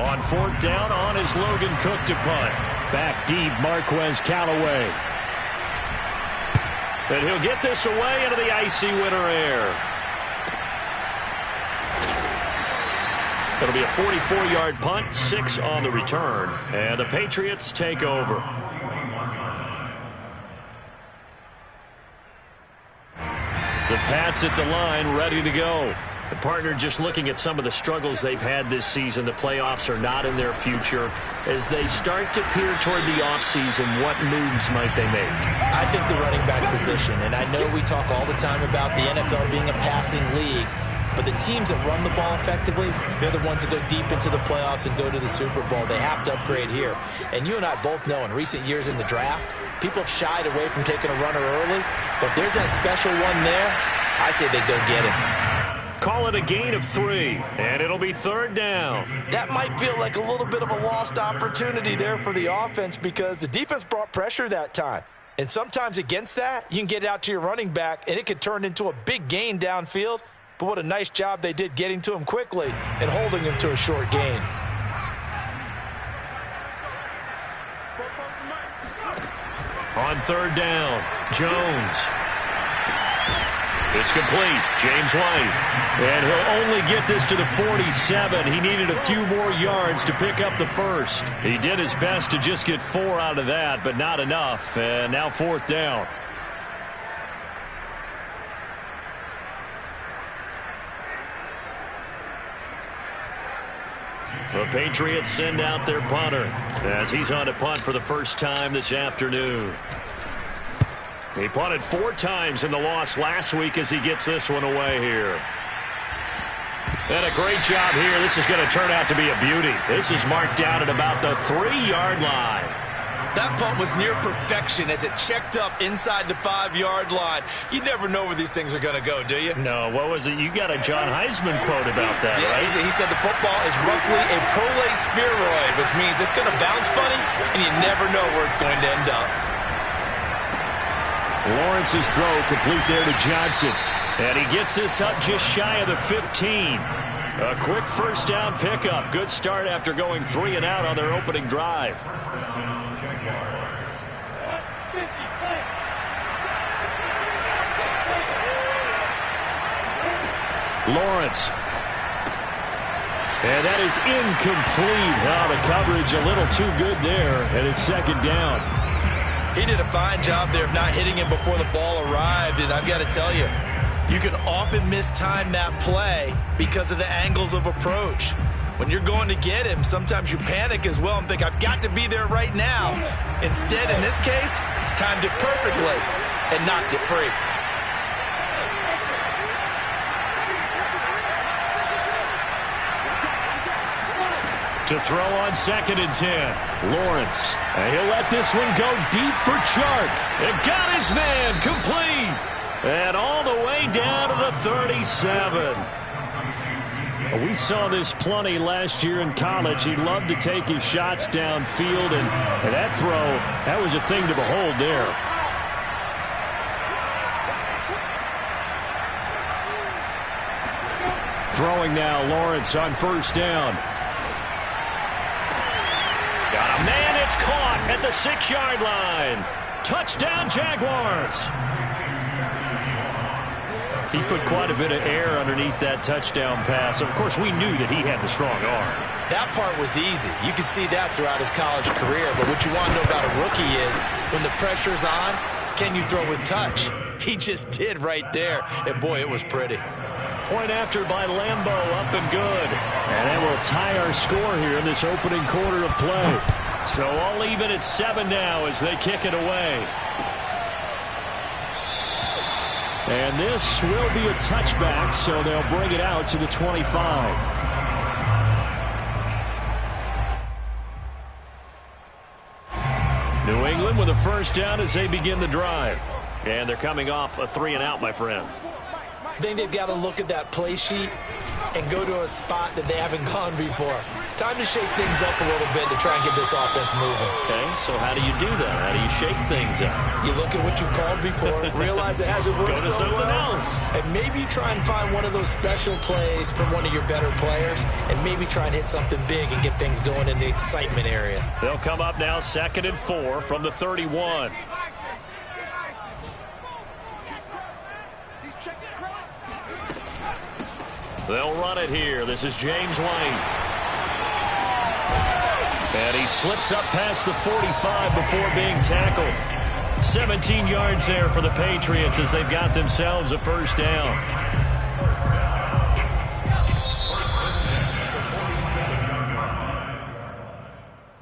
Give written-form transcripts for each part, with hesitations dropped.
On fourth down, on is Logan Cook to punt. Back deep, Marquez Callaway. And he'll get this away into the icy winter air. It'll be a 44-yard punt, 6 on the return, and the Patriots take over. The Pats at the line, ready to go. The partner just looking at some of the struggles they've had this season. The playoffs are not in their future. As they start to peer toward the offseason, what moves might they make? I think the running back position, and I know we talk all the time about the NFL being a passing league, but the teams that run the ball effectively, they're the ones that go deep into the playoffs and go to the Super Bowl. They have to upgrade here. And you and I both know in recent years in the draft, people have shied away from taking a runner early, but if there's that special one there, I say they go get him. Call it a gain of 3, and it'll be third down. That might feel like a little bit of a lost opportunity there for the offense because the defense brought pressure that time. And sometimes against that, you can get it out to your running back, and it could turn into a big gain downfield. But what a nice job they did getting to him quickly and holding him to a short gain. On third down, Jones. It's complete. James White. And he'll only get this to the 47. He needed a few more yards to pick up the first. He did his best to just get 4 out of that, but not enough. And now fourth down. The Patriots send out their punter as he's on to punt for the first time this afternoon. He punted 4 times in the loss last week as he gets this one away here. And a great job here. This is going to turn out to be a beauty. This is marked down at about the 3-yard line. That punt was near perfection as it checked up inside the 5-yard line. You never know where these things are going to go, do you? No, what was it? You got a John Heisman quote about that, yeah, right? He said the football is roughly a prole spheroid, which means it's going to bounce funny, and you never know where it's going to end up. Lawrence's throw complete there to Johnson. And he gets this up just shy of the 15. A quick first down pickup. Good start after going 3 and out on their opening drive. Lawrence. And that is incomplete. Oh, the coverage a little too good there, and it's second down. He did a fine job there of not hitting him before the ball arrived, and I've got to tell you, you can often mistime that play because of the angles of approach. When you're going to get him, sometimes you panic as well and think, I've got to be there right now. Instead, in this case, timed it perfectly and knocked it free. To throw on 2nd and 10. Lawrence. And he'll let this one go deep for Chark. And got his man complete. And all the way down to the 37. We saw this plenty last year in college. He loved to take his shots downfield. And that throw, that was a thing to behold there. Throwing now, Lawrence on first down. Got a man, it's caught at the 6-yard line. Touchdown, Jaguars. He put quite a bit of air underneath that touchdown pass. Of course, we knew that he had the strong arm. That part was easy. You could see that throughout his college career. But what you want to know about a rookie is when the pressure's on, can you throw with touch? He just did right there. And, boy, it was pretty. Point after by Lambo, up and good. And that will tie our score here in this opening quarter of play. So all even at 7 now as they kick it away. And this will be a touchback, so they'll bring it out to the 25. New England with a first down as they begin the drive. And they're coming off a 3 and out, my friend. I think they've got to look at that play sheet and go to a spot that they haven't gone before. Time to shake things up a little bit to try and get this offense moving. Okay, so how do you do that? How do you shake things up? You look at what you've called before, realize it hasn't worked Go to so something well, else. and maybe try and find one of those special plays from one of your better players, and maybe try and hit something big and get things going in the excitement area. They'll come up now 2nd and 4 from the 31. They'll run it here. This is James White. And he slips up past the 45 before being tackled. 17 yards there for the Patriots as they've got themselves a first down.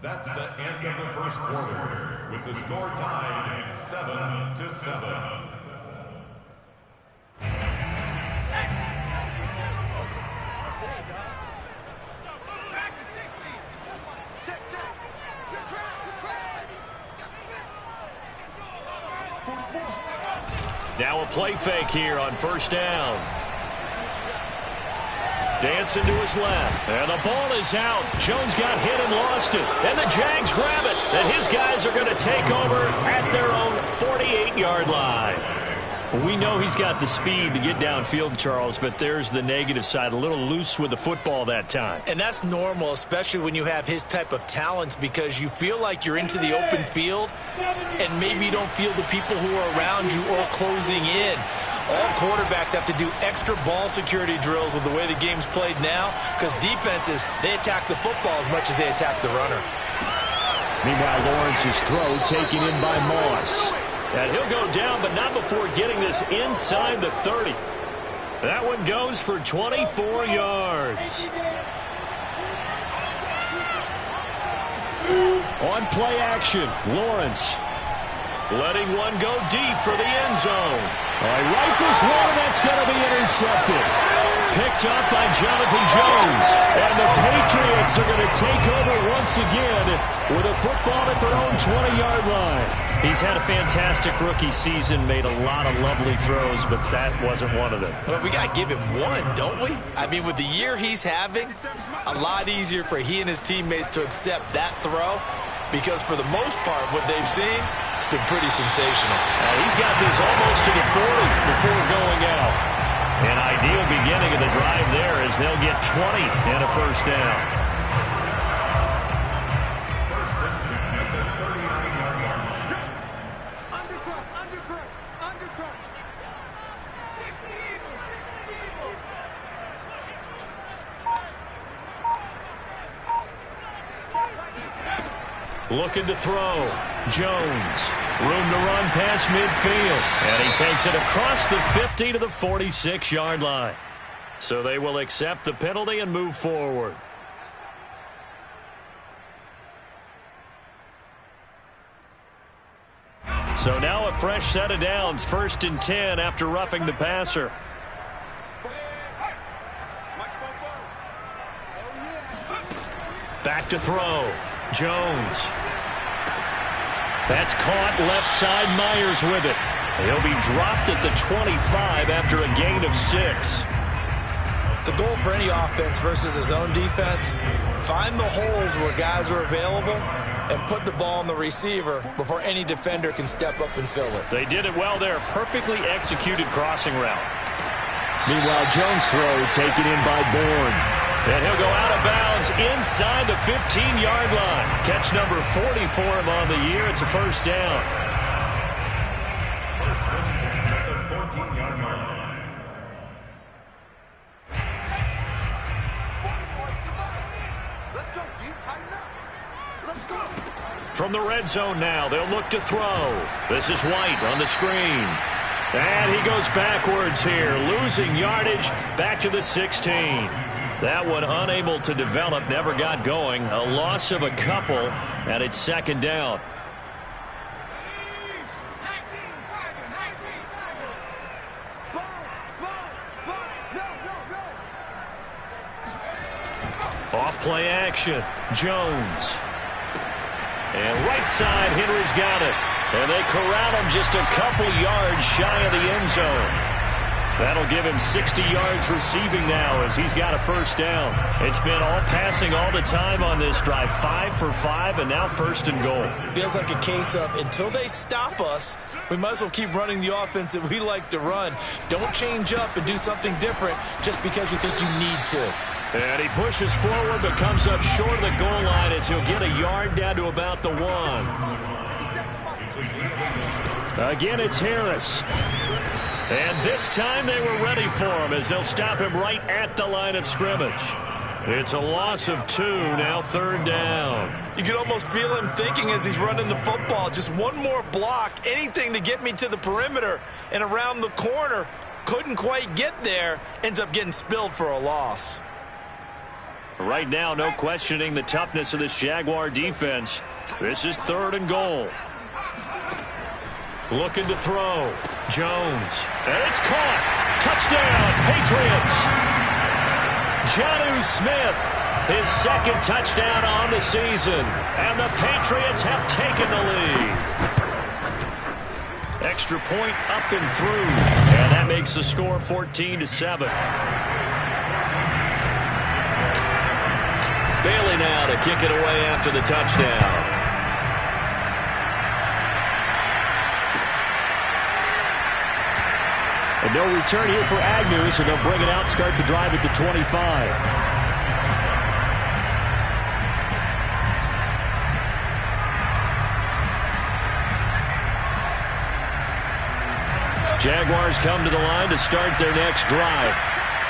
That's the end of the first quarter, with the score tied 7-7. Now a play fake here on first down. Dancing to his left. And the ball is out. Jones got hit and lost it. And the Jags grab it. And his guys are going to take over at their own 48-yard line. We know he's got the speed to get downfield, Charles, but there's the negative side. A little loose with the football that time. And that's normal, especially when you have his type of talents, because you feel like you're into the open field and maybe you don't feel the people who are around you or closing in. All quarterbacks have to do extra ball security drills with the way the game's played now, because defenses, they attack the football as much as they attack the runner. Meanwhile, Lawrence's throw taken in by Moss. And he'll go down, but not before getting this inside the 30. That one goes for 24 yards. On play action, Lawrence letting one go deep for the end zone. Rifles one, and that's going to be intercepted. Picked up by Jonathan Jones. And the Patriots are going to take over once again with a football at their own 20-yard line. He's had a fantastic rookie season, made a lot of lovely throws, but that wasn't one of them. Well, we got to give him one, don't we? I mean, with the year he's having, a lot easier for he and his teammates to accept that throw, because for the most part, what they've seen, it's been pretty sensational. He's got this almost to the 40 before going out. An ideal beginning of the drive there as they'll get 20 and a first down. Looking to throw. Jones. Room to run past midfield. And he takes it across the 50 to the 46-yard line. So they will accept the penalty and move forward. So now a fresh set of downs. 1st and 10 after roughing the passer. Back to throw. Jones. That's caught left side. Myers with it. He'll be dropped at the 25 after a gain of 6. The goal for any offense versus his own defense, find the holes where guys are available and put the ball on the receiver before any defender can step up and fill it. They did it well there. Perfectly executed crossing route. Meanwhile, Jones' throw taken in by Bourne. And he'll go out of bounds inside the 15-yard line. Catch number 40 for him on the year. It's a first down. First and 10 at the 14-yard line. Let's go, dude. Tighten up. Let's go. From the red zone now, they'll look to throw. This is White on the screen. And he goes backwards here, losing yardage back to the 16. That one unable to develop, never got going. A loss of a couple, and it's 2nd down. Off play action, Jones. And right side, Henry's got it. And they corral him just a couple yards shy of the end zone. That'll give him 60 yards receiving now as he's got a first down. It's been all passing all the time on this drive. 5 for 5, and now first and goal. Feels like a case of until they stop us, we might as well keep running the offense that we like to run. Don't change up and do something different just because you think you need to. And he pushes forward but comes up short of the goal line as he'll get a yard down to about the 1. Again, it's Harris. And this time they were ready for him as they'll stop him right at the line of scrimmage. It's a loss of 2, now third down. You can almost feel him thinking as he's running the football. Just one more block, anything to get me to the perimeter and around the corner. Couldn't quite get there, ends up getting spilled for a loss. Right now, no questioning the toughness of this Jaguar defense. This is third and goal. Looking to throw. Jones. And it's caught. Touchdown, Patriots. Jonnu Smith, his second touchdown on the season. And the Patriots have taken the lead. Extra point up and through. And that makes the score 14-7. Bailey now to kick it away after the touchdown. And no return here for Agnew, so they'll bring it out, start the drive at the 25. Jaguars come to the line to start their next drive.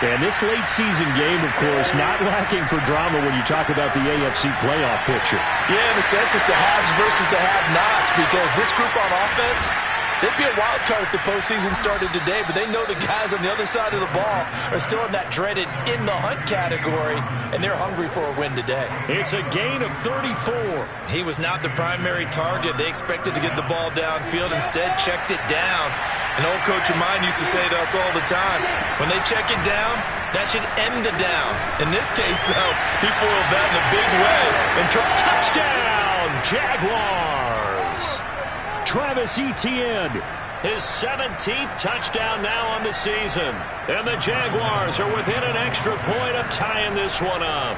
And this late season game, of course, not lacking for drama when you talk about the AFC playoff picture. Yeah, in a sense, it's the haves versus the have-nots, because this group on offense, they'd be a wild card if the postseason started today, but they know the guys on the other side of the ball are still in that dreaded in-the-hunt category, and they're hungry for a win today. It's a gain of 34. He was not the primary target. They expected to get the ball downfield, instead checked it down. An old coach of mine used to say to us all the time, when they check it down, that should end the down. In this case, though, he foiled that in a big way. And touchdown, Jaguars! Travis Etienne, his 17th touchdown now on the season. And the Jaguars are within an extra point of tying this one up.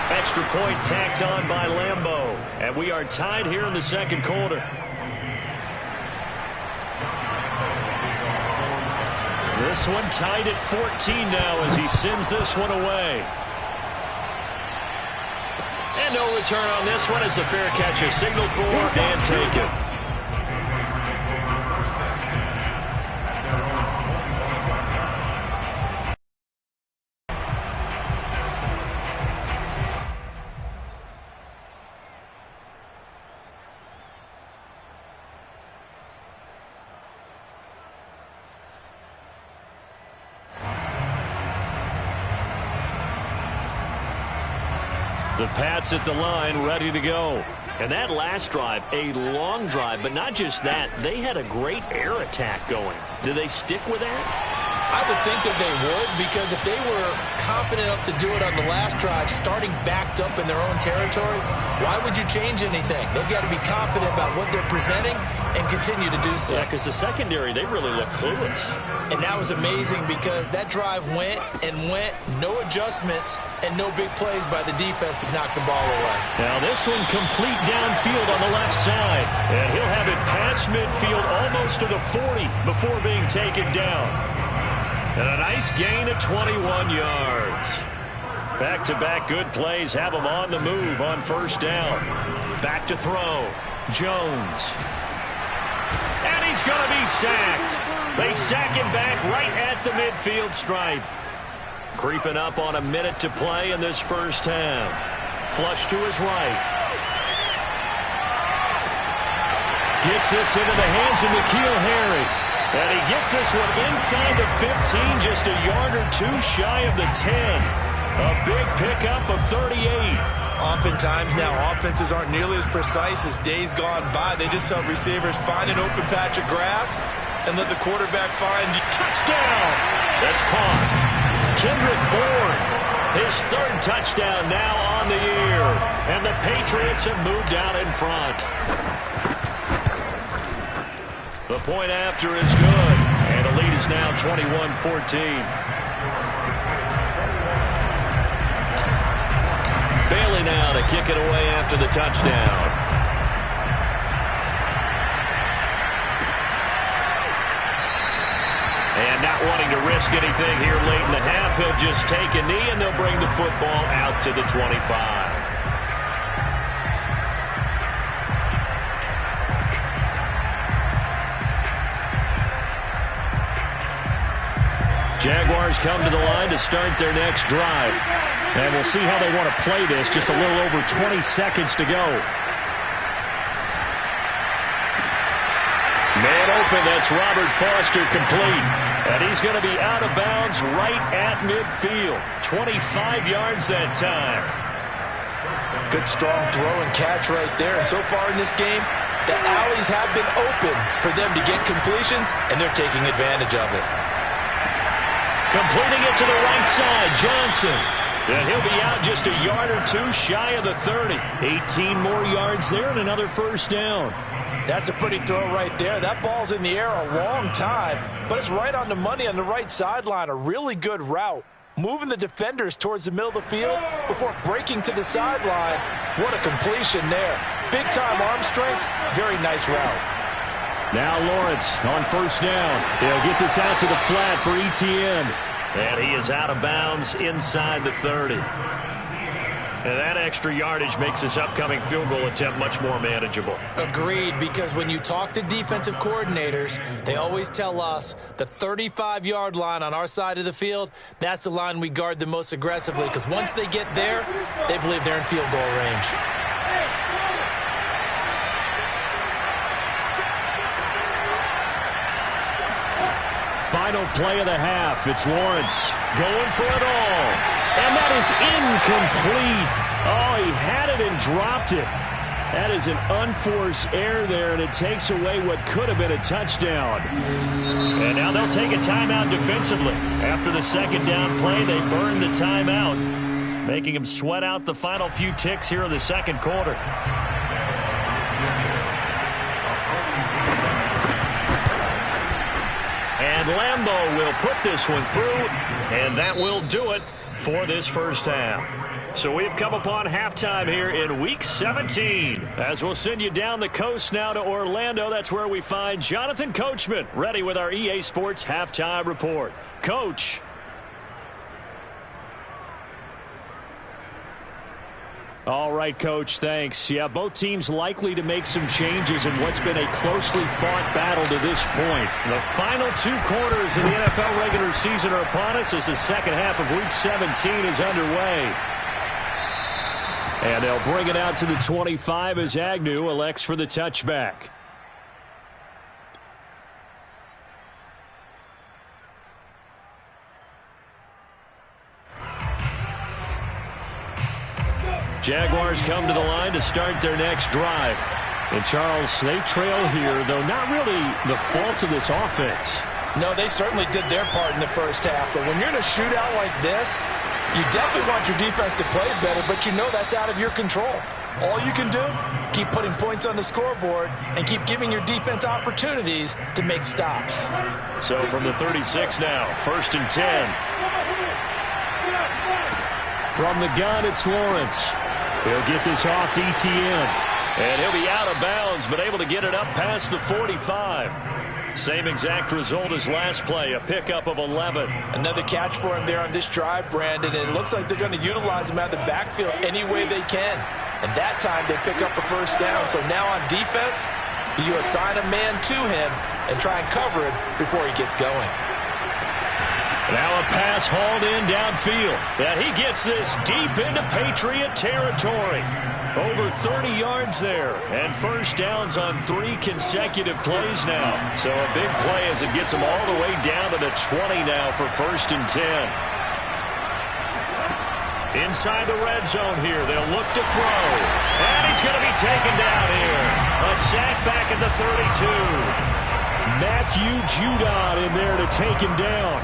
Extra point tacked on by Lambeau. And we are tied here in the second quarter. This one tied at 14 now as he sends this one away. And no return on this one as the fair catch is signaled for and taken. The Pats at the line, ready to go. And that last drive, a long drive, but not just that. They had a great air attack going. Do they stick with that? I would think that they would, because if they were confident enough to do it on the last drive, starting backed up in their own territory, why would you change anything? They've got to be confident about what they're presenting and continue to do so. Yeah, because the secondary, they really look clueless. And that was amazing because that drive went and went, no adjustments, and no big plays by the defense to knock the ball away. Now this one complete downfield on the left side. And he'll have it past midfield almost to the 40 before being taken down. And a nice gain of 21 yards. Back-to-back good plays have him on the move on first down. Back to throw. Jones. And he's going to be sacked. They sack him back right at the midfield stripe. Creeping up on a minute to play in this first half. Flush to his right. Gets this into the hands of N'Keal Harry. And he gets this one inside the 15, just a yard or two shy of the 10. A big pickup of 38. Oftentimes now, offenses aren't nearly as precise as days gone by. They just help receivers find an open patch of grass and let the quarterback find touchdown. That's caught. Kendrick Bourne, his third touchdown now on the year. And the Patriots have moved out in front. The point after is good. And the lead is now 21-14. Bailey now to kick it away after the touchdown. And not wanting to risk anything here late in the half, he'll just take a knee, and they'll bring the football out to the 25. Jaguars come to the line to start their next drive. And we'll see how they want to play this. Just a little over 20 seconds to go. Man open, that's Robert Foster complete. And he's going to be out of bounds right at midfield. 25 yards that time. Good strong throw and catch right there. And so far in this game, the alleys have been open for them to get completions, and they're taking advantage of it. Completing it to the right side, Johnson. And he'll be out just a yard or two shy of the 30. 18 more yards there and another first down. That's a pretty throw right there. That ball's in the air a long time, but it's right on the money on the right sideline. A really good route. Moving the defenders towards the middle of the field before breaking to the sideline. What a completion there. Big-time arm strength. Very nice route. Now Lawrence on first down. He'll get this out to the flat for Etienne. And he is out of bounds inside the 30. And that extra yardage makes this upcoming field goal attempt much more manageable. Agreed, because when you talk to defensive coordinators, they always tell us the 35-yard line on our side of the field, that's the line we guard the most aggressively, because once they get there, they believe they're in field goal range. Final play of the half. It's Lawrence going for it all. And that is incomplete. Oh, he had it and dropped it. That is an unforced error there, and it takes away what could have been a touchdown. And now they'll take a timeout defensively. After the second down play, they burn the timeout, making him sweat out the final few ticks here in the second quarter. And Lambeau will put this one through, and that will do it for this first half. So we've come upon halftime here in Week 17. As we'll send you down the coast now to Orlando, that's where we find Jonathan Coachman ready with our EA Sports Halftime Report. Coach. All right, Coach, thanks. Yeah, both teams likely to make some changes in what's been a closely fought battle to this point. The final two quarters of the NFL regular season are upon us as the second half of Week 17 is underway. And they'll bring it out to the 25 as Agnew elects for the touchback. Jaguars come to the line to start their next drive. And, Charles, they trail here, though not really the fault of this offense. No, they certainly did their part in the first half. But when you're in a shootout like this, you definitely want your defense to play better, but you know that's out of your control. All you can do, keep putting points on the scoreboard and keep giving your defense opportunities to make stops. So from the 36 now, 1st and 10. From the gun, it's Lawrence. He'll get this off to Etienne. And he'll be out of bounds, but able to get it up past the 45. Same exact result as last play, a pickup of 11. Another catch for him there on this drive, Brandon. And it looks like they're going to utilize him out of the backfield any way they can. And that time they pick up a first down. So now on defense, you assign a man to him and try and cover it before he gets going. Now a pass hauled in downfield. And he gets this deep into Patriot territory. Over 30 yards there. And first downs on 3 consecutive plays now. So a big play as it gets him all the way down to the 20 now for 1st and 10. Inside the red zone here. They'll look to throw. And he's going to be taken down here. A sack back at the 32. Matthew Judon in there to take him down.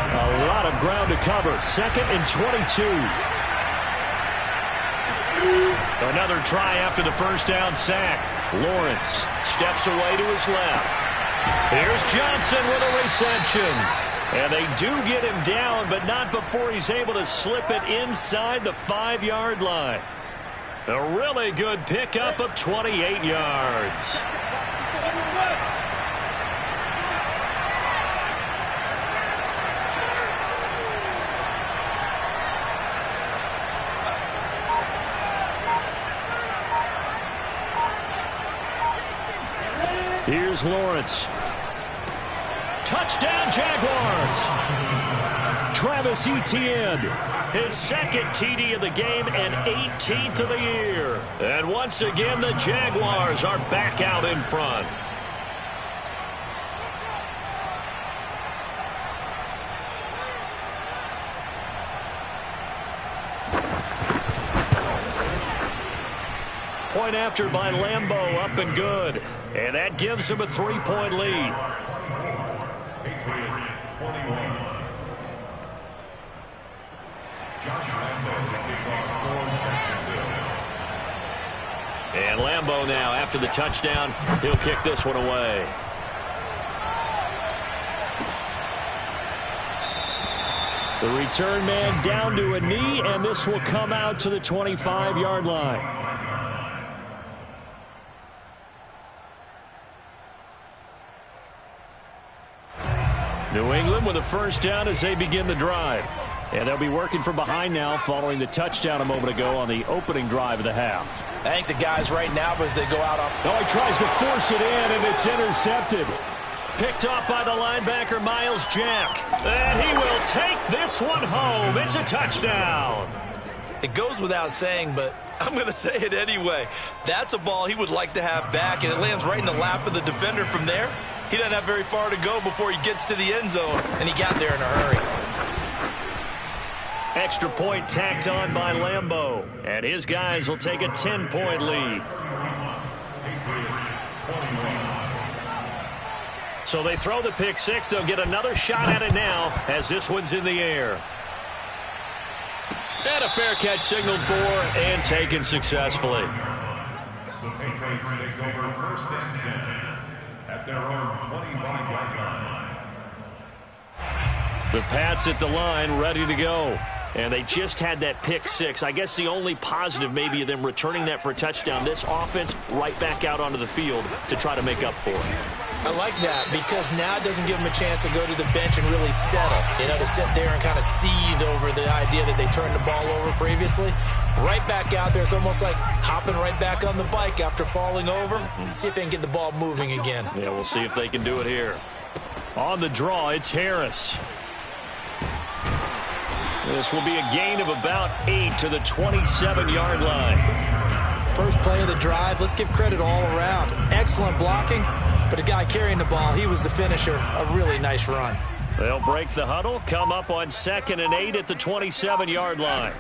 A lot of ground to cover. 2nd and 22. Another try after the first down sack. Lawrence steps away to his left. Here's Johnson with a reception. And they do get him down, but not before he's able to slip it inside the 5-yard line. A really good pickup of 28 yards. Here's Lawrence. Touchdown, Jaguars. Travis Etienne, his second TD of the game and 18th of the year. And once again, the Jaguars are back out in front. Point after by Lambeau, up and good. And that gives him a 3-point lead. Patriots 21. Josh Lambeau to kick off for Jacksonville. And Lambeau now, after the touchdown, he'll kick this one away. The return man down to a knee, and this will come out to the 25-yard line. New England with a first down as they begin the drive. And they'll be working from behind now following the touchdown a moment ago on the opening drive of the half. I think the guys right now, as they go out on... Oh, he tries to force it in, and it's intercepted. Picked off by the linebacker, Myles Jack. And he will take this one home. It's a touchdown. It goes without saying, but I'm going to say it anyway. That's a ball he would like to have back, and it lands right in the lap of the defender from there. He doesn't have very far to go before he gets to the end zone, and he got there in a hurry. Extra point tacked on by Lambeau, and his guys will take a 10-point lead. So they throw the pick six. They'll get another shot at it now as this one's in the air. And a fair catch signaled for and taken successfully. The Patriots take over first and 10 at their own 25-yard line. The Pats at the line, ready to go. And they just had that pick six. I guess the only positive maybe of them returning that for a touchdown. This offense right back out onto the field to try to make up for it. I like that because now it doesn't give them a chance to go to the bench and really settle. You know, to sit there and kind of seethe over the idea that they turned the ball over previously. Right back out there. It's almost like hopping right back on the bike after falling over. See if they can get the ball moving again. Yeah, we'll see if they can do it here. On the draw, it's Harris. This will be a gain of about 8 to the 27-yard line. First play of the drive. Let's give credit all around. Excellent blocking, but the guy carrying the ball, he was the finisher. A really nice run. They'll break the huddle, come up on 2nd and 8 at the 27-yard line.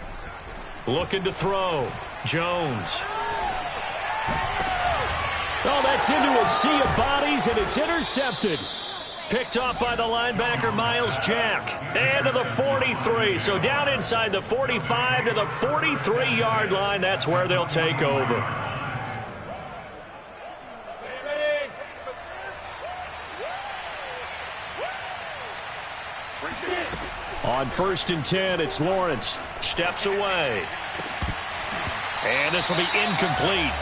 Looking to throw. Jones. Oh, that's into a sea of bodies, and it's intercepted. Picked off by the linebacker, Myles Jack. And to the 43. So down inside the 45 to the 43-yard line. That's where they'll take over. On 1st and 10, it's Lawrence. Steps away. And this will be incomplete.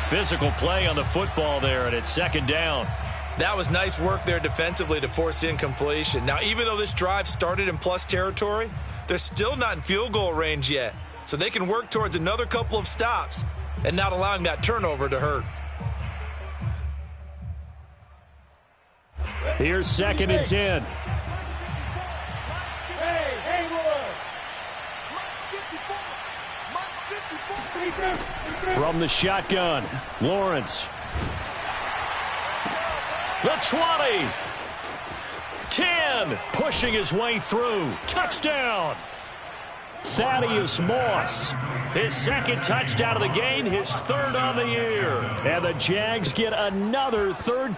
Physical play on the football there, and it's 2nd down. That was nice work there defensively to force incompletion. Now, even though this drive started in plus territory, they're still not in field goal range yet. So they can work towards another couple of stops and not allowing that turnover to hurt. Here's 2nd and 10. From the shotgun, Lawrence. The 20. 10. Pushing his way through. Touchdown. Thaddeus Moss. His 2nd touchdown of the game, his 3rd on the year. And the Jags get another 3rd